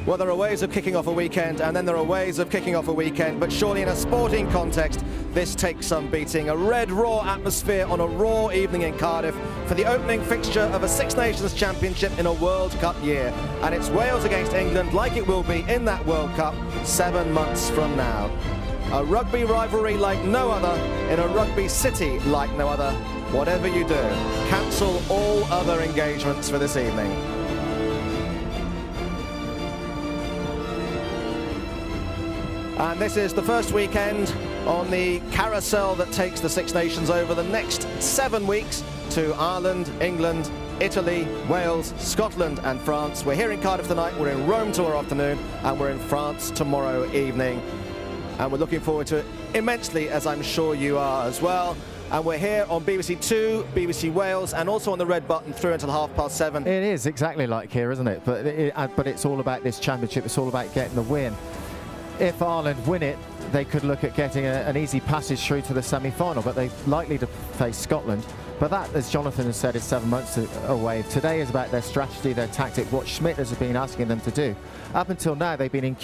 Well, there are ways of kicking off a weekend, and then there are ways of kicking off a weekend, but surely in a sporting context, this takes some beating. A red, raw atmosphere on a raw evening in Cardiff for the opening fixture of a Six Nations Championship in a World Cup year. And it's Wales against England, like it will be in that World Cup 7 months from now. A rugby rivalry like no other, in a rugby city like no other. Whatever you do, cancel all other engagements for this evening. And this is the first weekend on the carousel that takes the Six Nations over the next 7 weeks to Ireland, England, Italy, Wales, Scotland and France. We're here in Cardiff tonight, we're in Rome tomorrow afternoon, and we're in France tomorrow evening. And we're looking forward to it immensely, as I'm sure you are as well. And we're here on BBC Two, BBC Wales, and also on the red button through until 7:30. It is exactly like here, isn't it? But it's all about this championship, it's all about getting the win. If Ireland win it, they could look at getting an easy passage through to the semi-final, but they're likely to face Scotland. But that, as Jonathan has said, is 7 months away. Today is about their strategy, their tactic, what Schmidt has been asking them to do. Up until now, they've been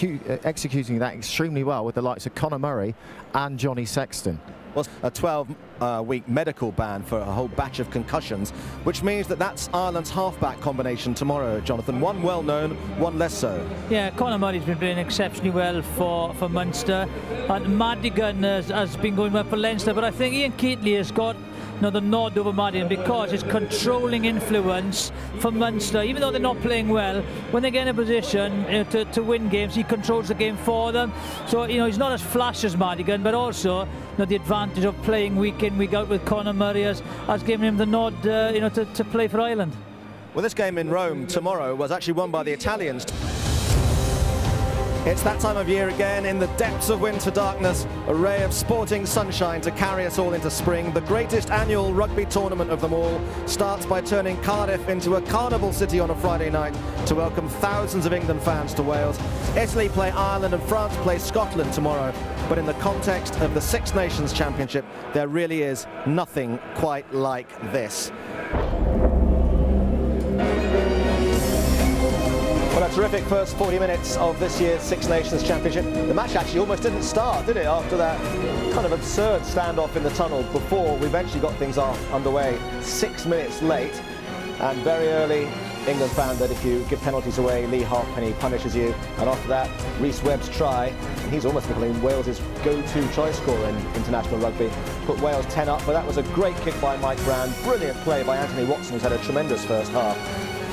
executing that extremely well with the likes of Conor Murray and Johnny Sexton. Was a 12-week medical ban for a whole batch of concussions, which means that that's Ireland's halfback combination tomorrow, Jonathan. One well known, one less so. Yeah, Conor Murray's been playing exceptionally well for Munster, and Madigan has been going well for Leinster, but I think Ian Keatley has got the nod over Madigan because his controlling influence for Munster, even though they're not playing well, when they get in a position to win games, he controls the game for them. So he's not as flash as Madigan, but also the advantage of playing week in, week out with Conor Murray has given him the nod to play for Ireland. Well, this game in Rome tomorrow was actually won by the Italians. It's that time of year again, in the depths of winter darkness, a ray of sporting sunshine to carry us all into spring. The greatest annual rugby tournament of them all starts by turning Cardiff into a carnival city on a Friday night to welcome thousands of England fans to Wales. Italy play Ireland and France play Scotland tomorrow, but in the context of the Six Nations Championship, there really is nothing quite like this. Well, a terrific first 40 minutes of this year's Six Nations Championship. The match actually almost didn't start, did it, after that kind of absurd standoff in the tunnel before we eventually got things underway 6 minutes late. And very early, England found that if you give penalties away, Lee Halfpenny punishes you. And after that, Rhys Webb's try, and he's almost becoming Wales' go-to try scorer in international rugby, put Wales 10 up. But that was a great kick by Mike Brown, brilliant play by Anthony Watson, who's had a tremendous first half.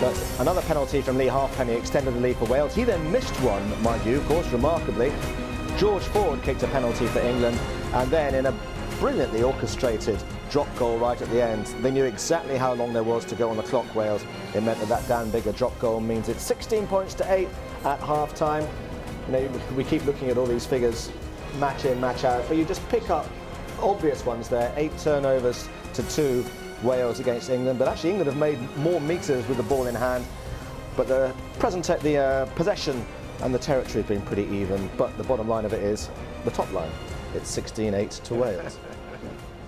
But another penalty from Lee Halfpenny extended the lead for Wales. He then missed one, mind you, of course, remarkably. George Ford kicked a penalty for England, and then in a brilliantly orchestrated drop goal right at the end, they knew exactly how long there was to go on the clock, Wales. It meant that Dan Bigger drop goal means it's 16 points to 8 at half-time. We keep looking at all these figures, match in, match out, but you just pick up obvious ones there, 8 turnovers to 2. Wales against England, but actually England have made more metres with the ball in hand, but the possession and the territory have been pretty even. But the bottom line of it is, the top line, it's 16-8 to Wales.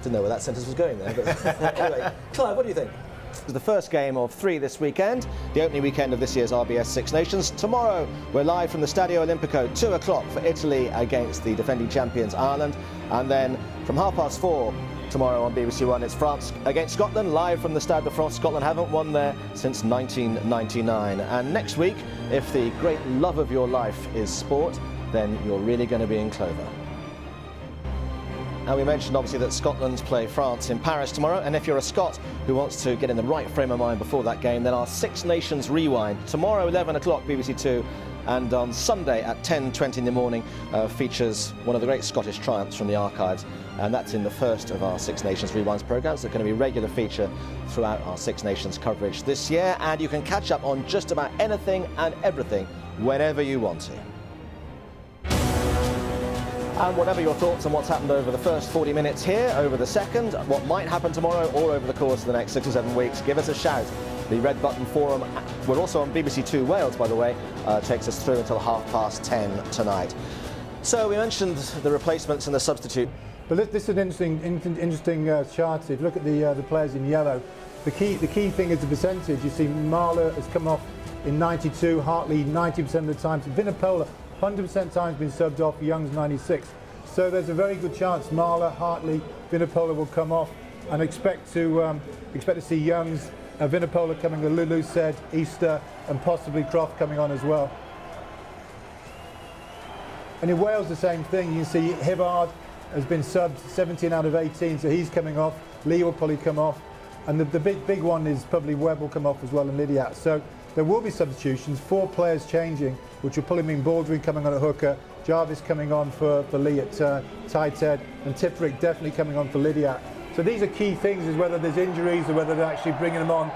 Didn't know where that sentence was going there, but anyway. Clive, what do you think? It's the first game of 3 this weekend, the opening weekend of this year's RBS Six Nations. Tomorrow we're live from the Stadio Olimpico, 2 o'clock for Italy against the defending champions Ireland, and then from 4:30 tomorrow on BBC One, it's France against Scotland, live from the Stade de France. Scotland haven't won there since 1999. And next week, if the great love of your life is sport, then you're really going to be in clover. And we mentioned obviously that Scotland play France in Paris tomorrow, and if you're a Scot who wants to get in the right frame of mind before that game, then our Six Nations Rewind tomorrow 11 o'clock BBC Two, and on Sunday at 10:20 in the morning features one of the great Scottish triumphs from the archives, and that's in the first of our Six Nations Rewinds programmes. It's going to be a regular feature throughout our Six Nations coverage this year, and you can catch up on just about anything and everything whenever you want to. And whatever your thoughts on what's happened over the first 40 minutes here, over the second, what might happen tomorrow, or over the course of the next 6 or 7 weeks, give us a shout. The Red Button Forum, we're also on BBC Two Wales, by the way, takes us through until 10:30 tonight. So we mentioned the replacements and the substitute. But this is an interesting chart. If you look at the players in yellow, the key thing is the percentage. You see Marler has come off in 92, Hartley 90% of the time. Vinopola 100% of the time has been subbed off, Young's 96. So there's a very good chance Marler, Hartley, Vinopola will come off, and expect to see Young's, Vinopola coming with Lulu said, Easter, and possibly Croft coming on as well. And in Wales the same thing. You can see Hibbard has been subbed 17 out of 18, so he's coming off. Lee will probably come off, and the big one is probably Webb will come off as well, and Lydiat. So there will be substitutions, 4 players changing, which will probably mean Baldwin coming on at hooker, Jarvis coming on for Lee at tight head, and Tipperick definitely coming on for Lydiat. So these are key things, is whether there's injuries or whether they're actually bringing them on